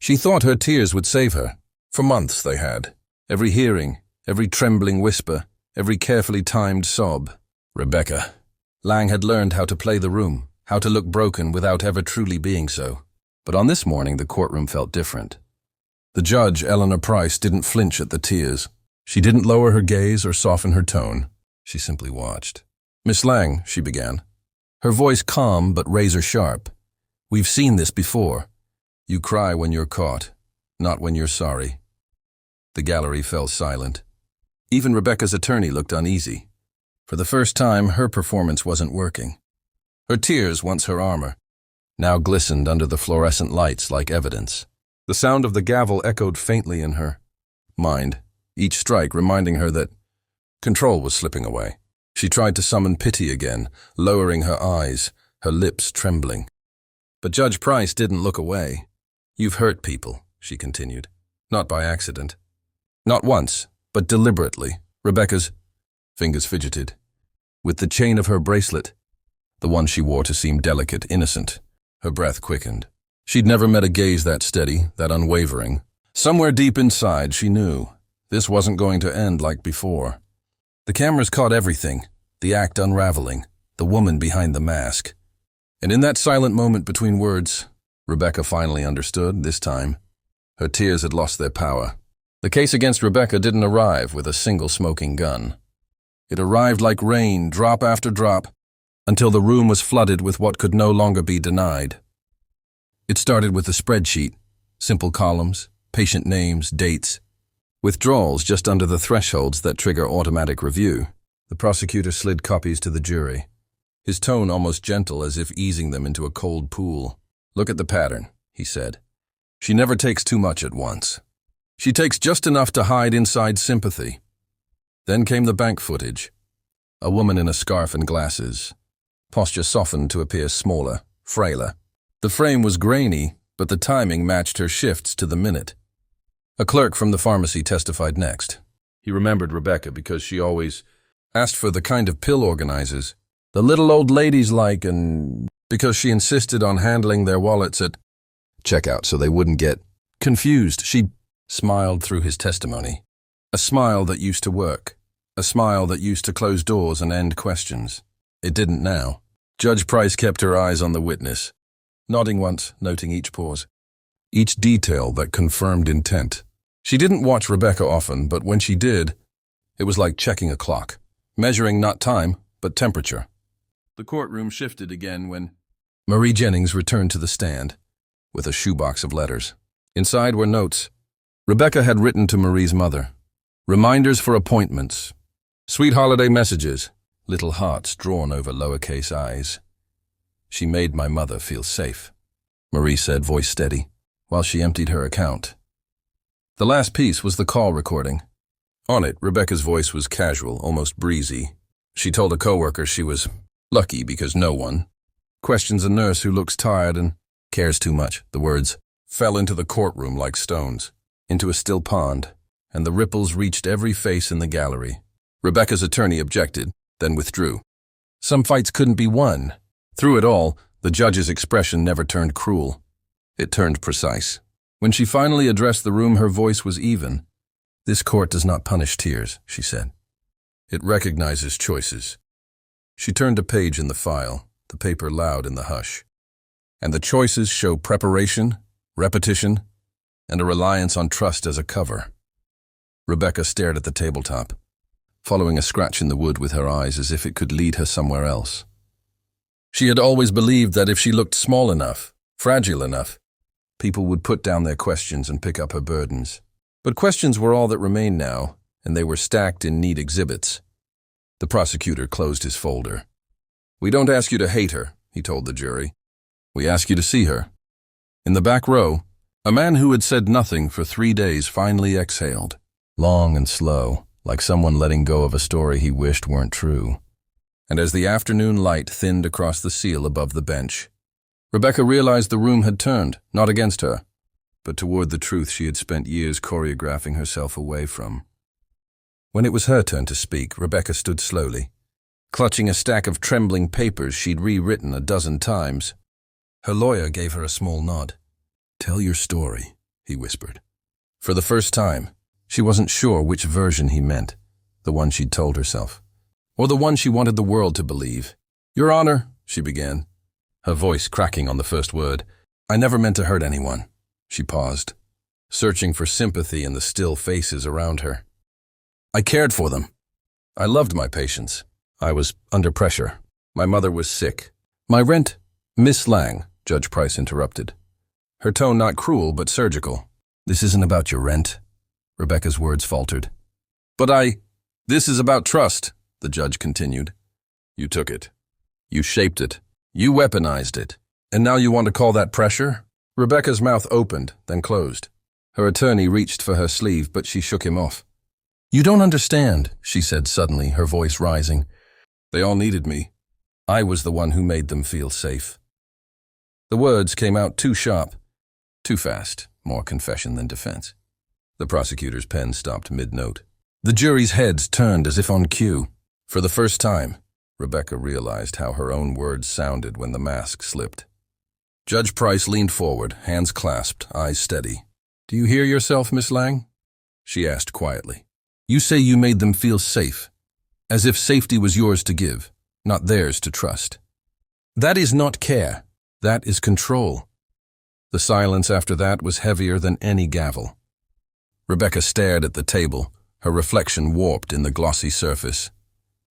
She thought her tears would save her. For months they had. Every hearing, every trembling whisper, every carefully timed sob. Rebecca. Lang had learned how to play the room, how to look broken without ever truly being so. But on this morning, the courtroom felt different. The judge, Eleanor Price, didn't flinch at the tears. She didn't lower her gaze or soften her tone. She simply watched. "Miss Lang," she began, her voice calm but razor-sharp. "We've seen this before. You cry when you're caught, not when you're sorry." The gallery fell silent. Even Rebecca's attorney looked uneasy. For the first time, her performance wasn't working. Her tears, once her armor, now glistened under the fluorescent lights like evidence. The sound of the gavel echoed faintly in her mind, each strike reminding her that control was slipping away. She tried to summon pity again, lowering her eyes, her lips trembling. But Judge Price didn't look away. "You've hurt people," she continued. "Not by accident. Not once, but deliberately." Rebecca's fingers fidgeted. With the chain of her bracelet, the one she wore to seem delicate, innocent, her breath quickened. She'd never met a gaze that steady, that unwavering. Somewhere deep inside, she knew this wasn't going to end like before. The cameras caught everything, the act unraveling, the woman behind the mask. And in that silent moment between words, Rebecca finally understood, this time. Her tears had lost their power. The case against Rebecca didn't arrive with a single smoking gun. It arrived like rain, drop after drop, until the room was flooded with what could no longer be denied. It started with a spreadsheet, simple columns, patient names, dates, withdrawals just under the thresholds that trigger automatic review. The prosecutor slid copies to the jury, his tone almost gentle, as if easing them into a cold pool. "Look at the pattern," he said. "She never takes too much at once. She takes just enough to hide inside sympathy." Then came the bank footage. A woman in a scarf and glasses, posture softened to appear smaller, frailer. The frame was grainy, but the timing matched her shifts to the minute. A clerk from the pharmacy testified next. He remembered Rebecca because she always asked for the kind of pill organizers the little old ladies like, and because she insisted on handling their wallets at checkout so they wouldn't get confused. She smiled through his testimony. A smile that used to work. A smile that used to close doors and end questions. It didn't now. Judge Price kept her eyes on the witness, nodding once, noting each pause, each detail that confirmed intent. She didn't watch Rebecca often, but when she did, it was like checking a clock, measuring not time, but temperature. The courtroom shifted again when Marie Jennings returned to the stand with a shoebox of letters. Inside were notes. Rebecca had written to Marie's mother. Reminders for appointments. Sweet holiday messages. Little hearts drawn over lowercase i's. "She made my mother feel safe," Marie said, voice steady, while she emptied her account. The last piece was the call recording. On it, Rebecca's voice was casual, almost breezy. She told a coworker she was lucky because no one questions a nurse who looks tired and cares too much. The words fell into the courtroom like stones, into a still pond, and the ripples reached every face in the gallery. Rebecca's attorney objected, then withdrew. Some fights couldn't be won. Through it all, the judge's expression never turned cruel. It turned precise. When she finally addressed the room, her voice was even. "This court does not punish tears," she said. "It recognizes choices." She turned a page in the file, the paper loud in the hush. "And the choices show preparation, repetition, and a reliance on trust as a cover." Rebecca stared at the tabletop, following a scratch in the wood with her eyes as if it could lead her somewhere else. She had always believed that if she looked small enough, fragile enough, people would put down their questions and pick up her burdens. But questions were all that remained now, and they were stacked in neat exhibits. The prosecutor closed his folder. "We don't ask you to hate her," he told the jury. "We ask you to see her." In the back row, a man who had said nothing for 3 days finally exhaled, long and slow, like someone letting go of a story he wished weren't true. And as the afternoon light thinned across the seal above the bench, Rebecca realized the room had turned, not against her, but toward the truth she had spent years choreographing herself away from. When it was her turn to speak, Rebecca stood slowly, clutching a stack of trembling papers she'd rewritten a dozen times. Her lawyer gave her a small nod. "Tell your story," he whispered. For the first time, she wasn't sure which version he meant, the one she'd told herself, or the one she wanted the world to believe. Your Honor, she began, her voice cracking on the first word. I never meant to hurt anyone. She paused, searching for sympathy in the still faces around her. I cared for them. I loved my patients. I was under pressure. My mother was sick. My rent— Miss Lang, Judge Price interrupted, her tone not cruel but surgical. This isn't about your rent. Rebecca's words faltered. But this is about trust, the judge continued. You took it. You shaped it. You weaponized it. And now you want to call that pressure? Rebecca's mouth opened, then closed. Her attorney reached for her sleeve, but she shook him off. You don't understand, she said suddenly, her voice rising. They all needed me. I was the one who made them feel safe. The words came out too sharp, too fast, more confession than defense. The prosecutor's pen stopped mid-note. The jury's heads turned as if on cue. For the first time, Rebecca realized how her own words sounded when the mask slipped. Judge Price leaned forward, hands clasped, eyes steady. Do you hear yourself, Miss Lang? She asked quietly. You say you made them feel safe, as if safety was yours to give, not theirs to trust. That is not care. That is control. The silence after that was heavier than any gavel. Rebecca stared at the table, her reflection warped in the glossy surface.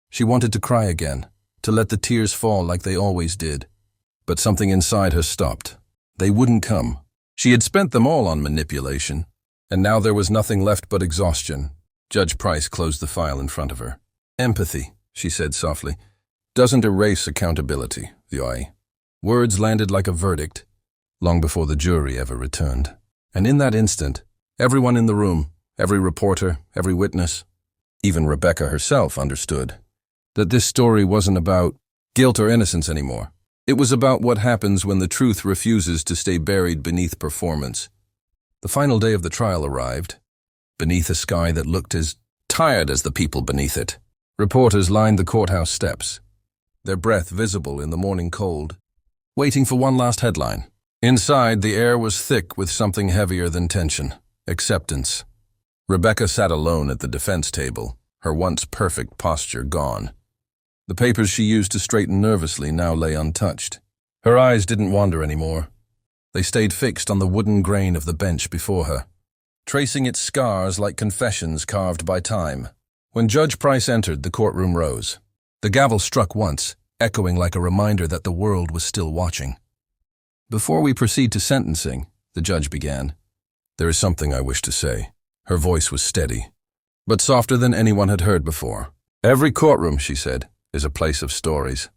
She wanted to cry again, to let the tears fall like they always did. But something inside her stopped. They wouldn't come. She had spent them all on manipulation, and now there was nothing left but exhaustion. Judge Price closed the file in front of her. Empathy, she said softly, doesn't erase accountability, Words landed like a verdict, long before the jury ever returned. And in that instant, everyone in the room, every reporter, every witness, even Rebecca herself understood that this story wasn't about guilt or innocence anymore. It was about what happens when the truth refuses to stay buried beneath performance. The final day of the trial arrived, beneath a sky that looked as tired as the people beneath it. Reporters lined the courthouse steps, their breath visible in the morning cold, waiting for one last headline. Inside, the air was thick with something heavier than tension, acceptance. Rebecca sat alone at the defense table, her once perfect posture gone. The papers she used to straighten nervously now lay untouched. Her eyes didn't wander anymore. They stayed fixed on the wooden grain of the bench before her, tracing its scars like confessions carved by time. When Judge Price entered, the courtroom rose. The gavel struck once, echoing like a reminder that the world was still watching. Before we proceed to sentencing, the judge began, there is something I wish to say. Her voice was steady, but softer than anyone had heard before. Every courtroom, she said, is a place of stories.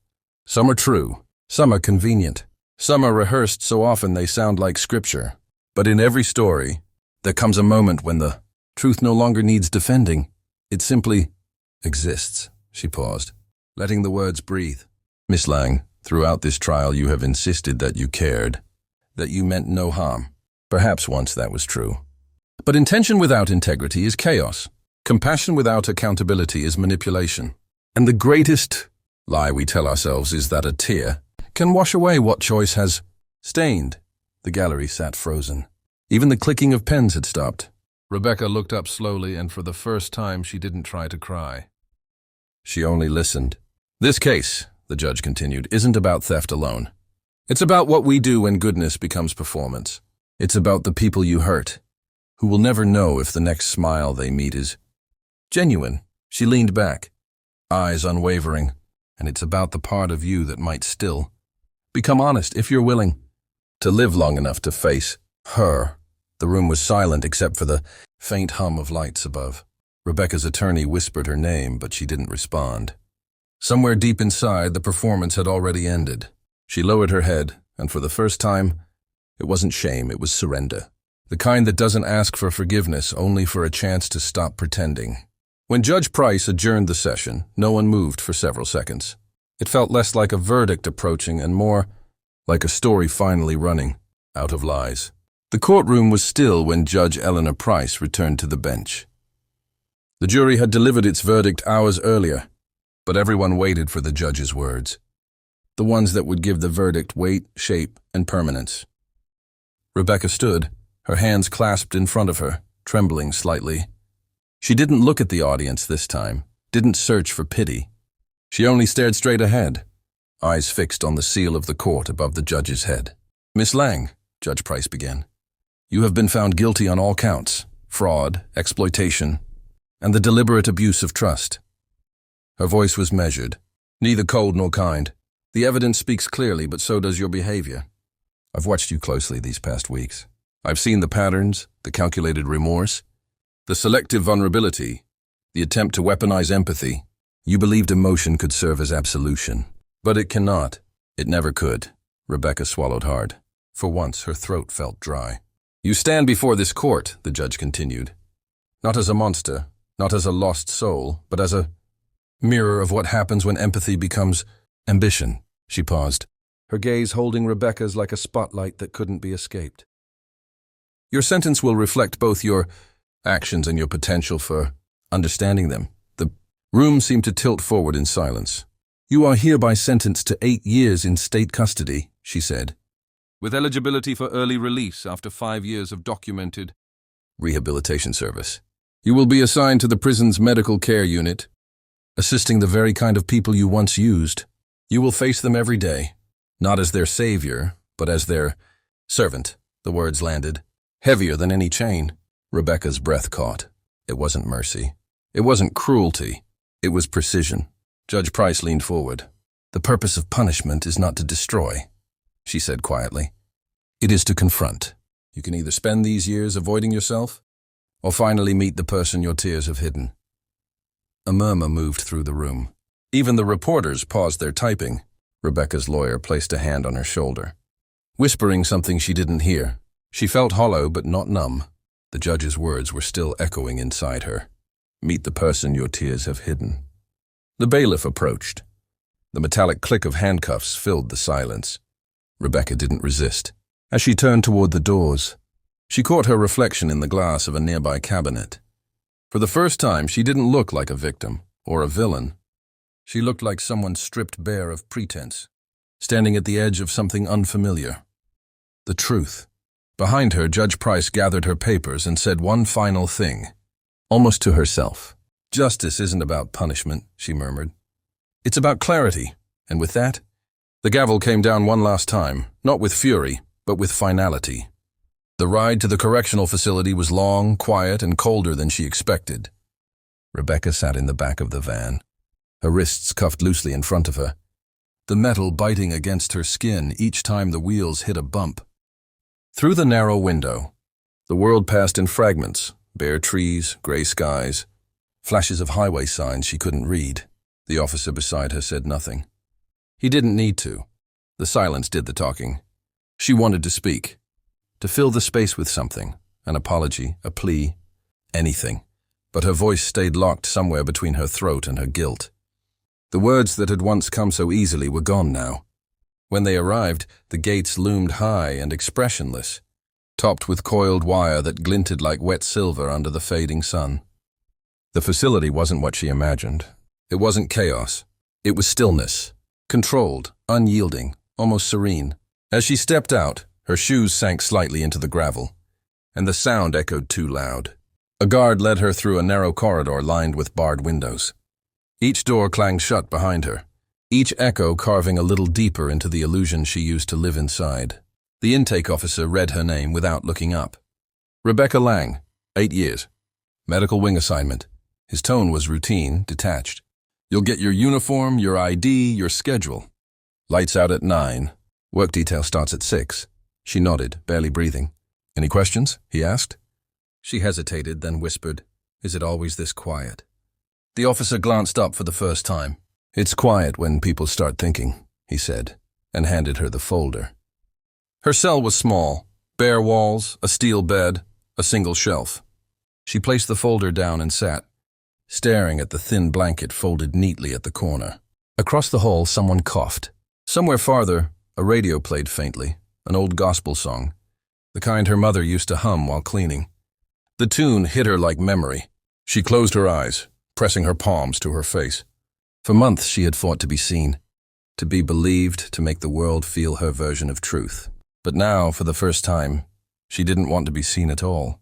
Some are true, some are convenient, some are rehearsed so often they sound like scripture. But in every story, there comes a moment when the truth no longer needs defending. It simply exists. She paused, letting the words breathe. Miss Lang, throughout this trial you have insisted that you cared, that you meant no harm. Perhaps once that was true. But intention without integrity is chaos. Compassion without accountability is manipulation. And the greatest lie we tell ourselves is that a tear can wash away what choice has stained. The gallery sat frozen. Even the clicking of pens had stopped. Rebecca looked up slowly, and for the first time she didn't try to cry. She only listened. This case, the judge continued, isn't about theft alone. It's about what we do when goodness becomes performance. It's about the people you hurt, who will never know if the next smile they meet is genuine. She leaned back, eyes unwavering, and it's about the part of you that might still become honest if you're willing to live long enough to face her. The room was silent except for the faint hum of lights above. Rebecca's attorney whispered her name, but she didn't respond. Somewhere deep inside, the performance had already ended. She lowered her head, and for the first time, it wasn't shame, it was surrender. The kind that doesn't ask for forgiveness, only for a chance to stop pretending. When Judge Price adjourned the session, no one moved for several seconds. It felt less like a verdict approaching and more like a story finally running out of lies. The courtroom was still when Judge Eleanor Price returned to the bench. The jury had delivered its verdict hours earlier, but everyone waited for the judge's words, the ones that would give the verdict weight, shape, and permanence. Rebecca stood, her hands clasped in front of her, trembling slightly. She didn't look at the audience this time, didn't search for pity. She only stared straight ahead, eyes fixed on the seal of the court above the judge's head. "Miss Lang," Judge Price began, "you have been found guilty on all counts: fraud, exploitation, and the deliberate abuse of trust." Her voice was measured, neither cold nor kind. "The evidence speaks clearly, but so does your behavior. I've watched you closely these past weeks. I've seen the patterns, the calculated remorse, the selective vulnerability, the attempt to weaponize empathy. You believed emotion could serve as absolution. But it cannot. It never could." Rebecca swallowed hard. For once, her throat felt dry. "You stand before this court," the judge continued, "not as a monster, not as a lost soul, but as a mirror of what happens when empathy becomes ambition." She paused, her gaze holding Rebecca's like a spotlight that couldn't be escaped. "Your sentence will reflect both your actions and your potential for understanding them." The room seemed to tilt forward in silence. "You are hereby sentenced to 8 years in state custody," she said, "with eligibility for early release after 5 years of documented rehabilitation service. You will be assigned to the prison's medical care unit, assisting the very kind of people you once used. You will face them every day, not as their savior, but as their servant." The words landed, heavier than any chain. Rebecca's breath caught. It wasn't mercy. It wasn't cruelty. It was precision. Judge Price leaned forward. "The purpose of punishment is not to destroy," she said quietly. "It is to confront. You can either spend these years avoiding yourself, or finally meet the person your tears have hidden." A murmur moved through the room. Even the reporters paused their typing. Rebecca's lawyer placed a hand on her shoulder, whispering something she didn't hear. She felt hollow but not numb. The judge's words were still echoing inside her. "Meet the person your tears have hidden." The bailiff approached. The metallic click of handcuffs filled the silence. Rebecca didn't resist. As she turned toward the doors, she caught her reflection in the glass of a nearby cabinet. For the first time, she didn't look like a victim or a villain. She looked like someone stripped bare of pretense, standing at the edge of something unfamiliar. The truth. Behind her, Judge Price gathered her papers and said one final thing, almost to herself. "Justice isn't about punishment," she murmured. "It's about clarity." And with that, the gavel came down one last time, not with fury, but with finality. The ride to the correctional facility was long, quiet, and colder than she expected. Rebecca sat in the back of the van, her wrists cuffed loosely in front of her, the metal biting against her skin each time the wheels hit a bump. Through the narrow window, the world passed in fragments: bare trees, gray skies, flashes of highway signs she couldn't read. The officer beside her said nothing. He didn't need to. The silence did the talking. She wanted to speak, to fill the space with something, an apology, a plea, anything. But her voice stayed locked somewhere between her throat and her guilt. The words that had once come so easily were gone now. When they arrived, the gates loomed high and expressionless, topped with coiled wire that glinted like wet silver under the fading sun. The facility wasn't what she imagined. It wasn't chaos. It was stillness, controlled, unyielding, almost serene. As she stepped out, her shoes sank slightly into the gravel, and the sound echoed too loud. A guard led her through a narrow corridor lined with barred windows. Each door clanged shut behind her, each echo carving a little deeper into the illusion she used to live inside. The intake officer read her name without looking up. Rebecca Lang, 8 years. Medical wing assignment. His tone was routine, detached. You'll get your uniform, your ID, your schedule. Lights out at 9. Work detail starts at 6. She nodded, barely breathing. Any questions? He asked. She hesitated, then whispered, "Is it always this quiet?" The officer glanced up for the first time. "It's quiet when people start thinking," he said, and handed her the folder. Her cell was small, bare walls, a steel bed, a single shelf. She placed the folder down and sat, staring at the thin blanket folded neatly at the corner. Across the hall, someone coughed. Somewhere farther, a radio played faintly, an old gospel song, the kind her mother used to hum while cleaning. The tune hit her like memory. She closed her eyes, pressing her palms to her face. For months she had fought to be seen, to be believed, to make the world feel her version of truth. But now, for the first time, She didn't want to be seen at all.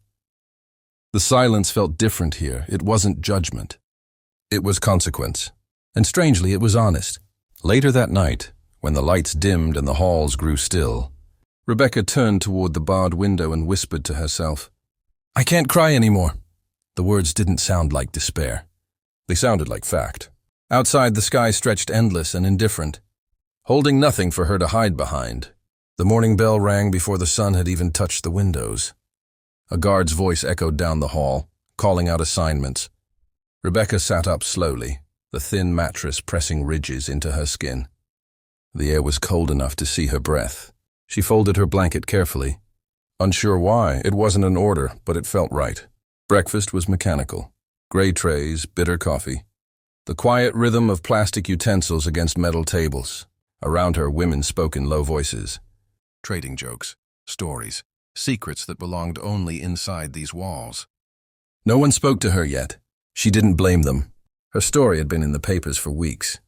The silence felt different here. It wasn't judgment. It was consequence. And strangely, it was honest. Later that night, when the lights dimmed and the halls grew still, Rebecca turned toward the barred window and whispered to herself, "I can't cry anymore." The words didn't sound like despair. They sounded like fact. Outside, the sky stretched endless and indifferent, holding nothing for her to hide behind. The morning bell rang before the sun had even touched the windows. A guard's voice echoed down the hall, calling out assignments. Rebecca sat up slowly, the thin mattress pressing ridges into her skin. The air was cold enough to see her breath. She folded her blanket carefully. Unsure why, it wasn't an order, but it felt right. Breakfast was mechanical. Gray trays, bitter coffee. The quiet rhythm of plastic utensils against metal tables. Around her, women spoke in low voices. Trading jokes, stories, secrets that belonged only inside these walls. No one spoke to her yet. She didn't blame them. Her story had been in the papers for weeks.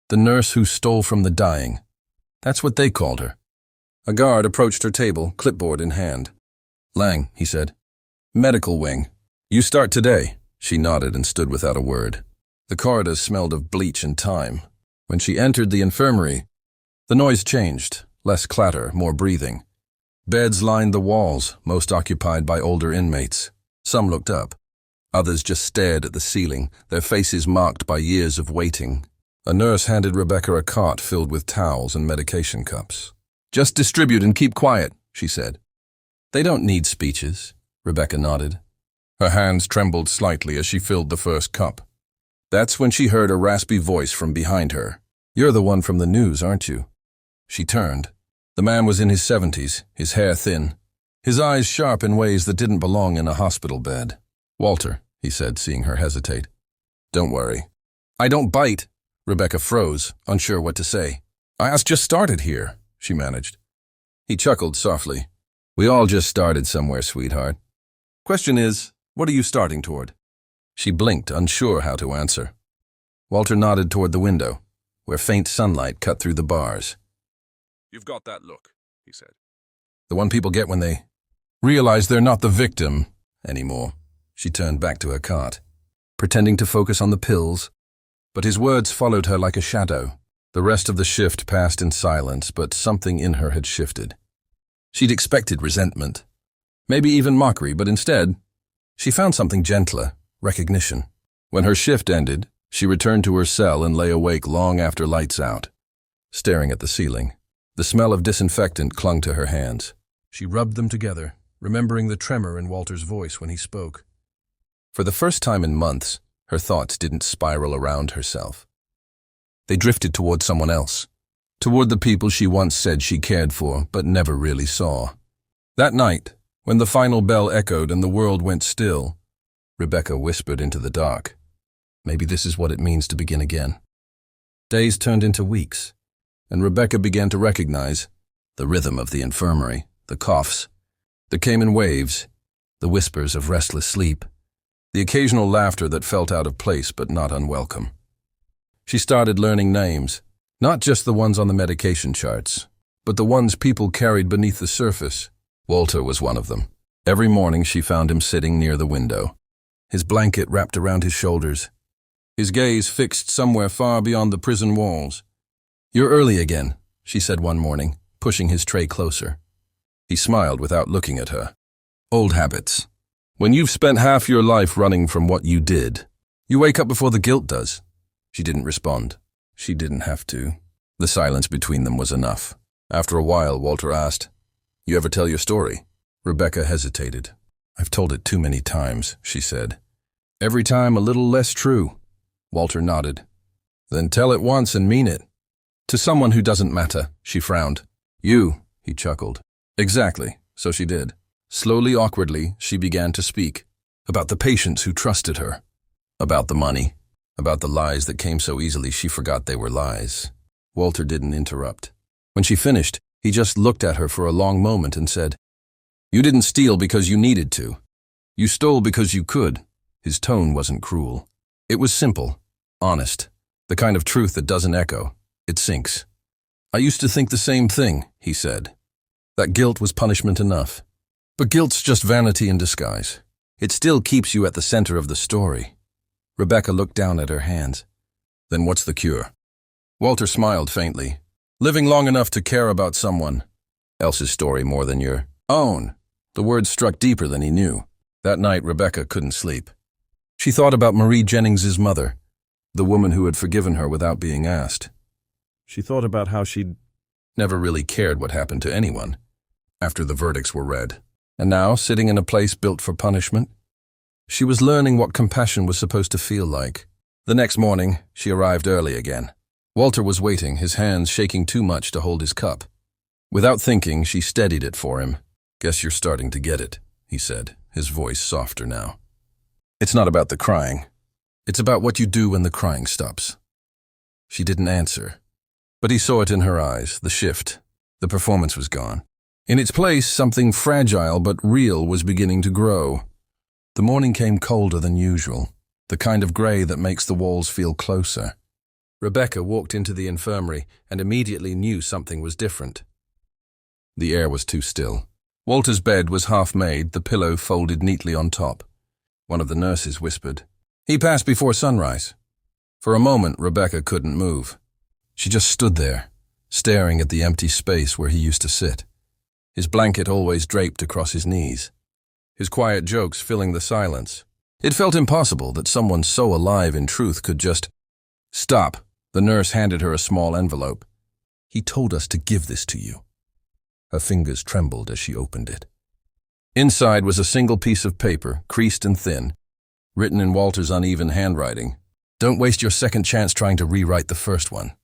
The nurse who stole from the dying. That's what they called her. A guard approached her table, clipboard in hand. "Lang," he said. "Medical wing. You start today." She nodded and stood without a word. The corridors smelled of bleach and thyme. When she entered the infirmary, the noise changed, less clatter, more breathing. Beds lined the walls, most occupied by older inmates. Some looked up. Others just stared at the ceiling, their faces marked by years of waiting. A nurse handed Rebecca a cart filled with towels and medication cups. "Just distribute and keep quiet," she said. "They don't need speeches," Rebecca nodded. Her hands trembled slightly as she filled the first cup. That's when she heard a raspy voice from behind her. "You're the one from the news, aren't you?" She turned. The man was in his 70s, his hair thin, his eyes sharp in ways that didn't belong in a hospital bed. "Walter," he said, seeing her hesitate. "Don't worry." "I don't bite." Rebecca froze, unsure what to say. "I just started here," she managed. He chuckled softly. "We all just started somewhere, sweetheart. Question is, what are you starting toward?" She blinked, unsure how to answer. Walter nodded toward the window, where faint sunlight cut through the bars. "You've got that look," he said. "The one people get when they realize they're not the victim anymore." She turned back to her cart, pretending to focus on the pills, but his words followed her like a shadow. The rest of the shift passed in silence, but something in her had shifted. She'd expected resentment, maybe even mockery, but instead, she found something gentler, recognition. When her shift ended, she returned to her cell and lay awake long after lights out, staring at the ceiling. The smell of disinfectant clung to her hands. She rubbed them together, remembering the tremor in Walter's voice when he spoke. For the first time in months, her thoughts didn't spiral around herself. They drifted toward someone else, toward the people she once said she cared for but never really saw. That night, when the final bell echoed and the world went still, Rebecca whispered into the dark, "Maybe this is what it means to begin again." Days turned into weeks, and Rebecca began to recognize the rhythm of the infirmary, the coughs that came in waves, the whispers of restless sleep, the occasional laughter that felt out of place but not unwelcome. She started learning names, not just the ones on the medication charts, but the ones people carried beneath the surface. Walter was one of them. Every morning she found him sitting near the window, his blanket wrapped around his shoulders, his gaze fixed somewhere far beyond the prison walls. "You're early again," she said one morning, pushing his tray closer. He smiled without looking at her. "Old habits. When you've spent half your life running from what you did, you wake up before the guilt does." She didn't respond. She didn't have to. The silence between them was enough. After a while, Walter asked, "You ever tell your story?" Rebecca hesitated. "I've told it too many times," she said. "Every time a little less true." Walter nodded. "Then tell it once and mean it." "To someone who doesn't matter," she frowned. "You," he chuckled. "Exactly," so she did. Slowly, awkwardly, she began to speak. About the patients who trusted her. About the money. About the lies that came so easily she forgot they were lies. Walter didn't interrupt. When she finished, he just looked at her for a long moment and said, "You didn't steal because you needed to. You stole because you could." His tone wasn't cruel. It was simple, honest, the kind of truth that doesn't echo. It sinks. "I used to think the same thing," he said. "That guilt was punishment enough. But guilt's just vanity in disguise. It still keeps you at the center of the story. Rebecca looked down at her hands. Then what's the cure? Walter smiled faintly. Living long enough to care about someone else's story more than your own. The words struck deeper than he knew. That night, Rebecca couldn't sleep. She thought about Marie Jennings's mother, the woman who had forgiven her without being asked. She thought about how she'd never really cared what happened to anyone after the verdicts were read. And now, sitting in a place built for punishment, she was learning what compassion was supposed to feel like. The next morning, she arrived early again. Walter was waiting, his hands shaking too much to hold his cup. Without thinking, she steadied it for him. "Guess you're starting to get it," he said, his voice softer now. "It's not about the crying. It's about what you do when the crying stops." She didn't answer, but he saw it in her eyes, the shift. The performance was gone. In its place, something fragile but real was beginning to grow. The morning came colder than usual, the kind of gray that makes the walls feel closer. Rebecca walked into the infirmary and immediately knew something was different. The air was too still. Walter's bed was half made, the pillow folded neatly on top. One of the nurses whispered, "He passed before sunrise." For a moment, Rebecca couldn't move. She just stood there, staring at the empty space where he used to sit. His blanket always draped across his knees, his quiet jokes filling the silence. It felt impossible that someone so alive in truth could just stop. The nurse handed her a small envelope. "He told us to give this to you." Her fingers trembled as she opened it. Inside was a single piece of paper, creased and thin, written in Walter's uneven handwriting. "Don't waste your second chance trying to rewrite the first one."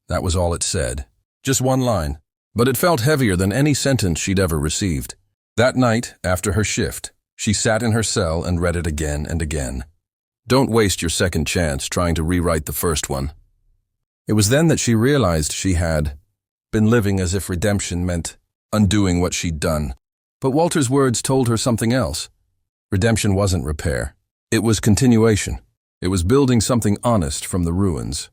That was all it said. Just one line. But it felt heavier than any sentence she'd ever received. That night, after her shift, she sat in her cell and read it again and again. "Don't waste your second chance trying to rewrite the first one." It was then that she realized she had been living as if redemption meant undoing what she'd done. But Walter's words told her something else. Redemption wasn't repair. It was continuation. It was building something honest from the ruins.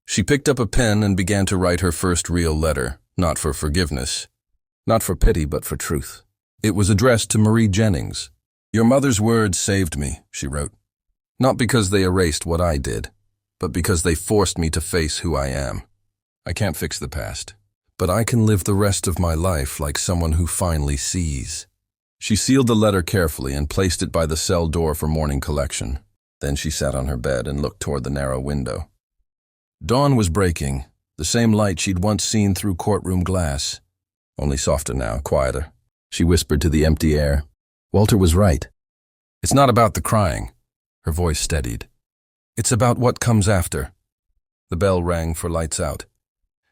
She picked up a pen and began to write her first real letter, not for forgiveness, not for pity, but for truth. It was addressed to Marie Jennings. "Your mother's words saved me," she wrote. "Not because they erased what I did, but because they forced me to face who I am. I can't fix the past, but I can live the rest of my life like someone who finally sees." She sealed the letter carefully and placed it by the cell door for morning collection. Then she sat on her bed and looked toward the narrow window. Dawn was breaking, the same light she'd once seen through courtroom glass. Only softer now, quieter. She whispered to the empty air. Walter was right. "It's not about the crying." Her voice steadied. "It's about what comes after." The bell rang for lights out,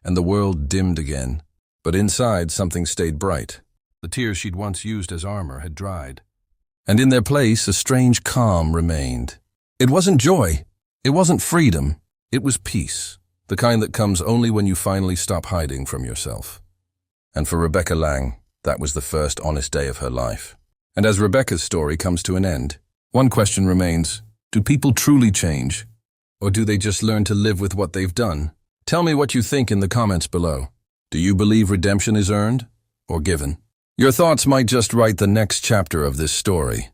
and the world dimmed again. But inside, something stayed bright. The tears she'd once used as armor had dried. And in their place, a strange calm remained. It wasn't joy. It wasn't freedom. It was peace, the kind that comes only when you finally stop hiding from yourself. And for Rebecca Lang, that was the first honest day of her life. And as Rebecca's story comes to an end, one question remains: do people truly change? Or do they just learn to live with what they've done? Tell me what you think in the comments below. Do you believe redemption is earned or given? Your thoughts might just write the next chapter of this story.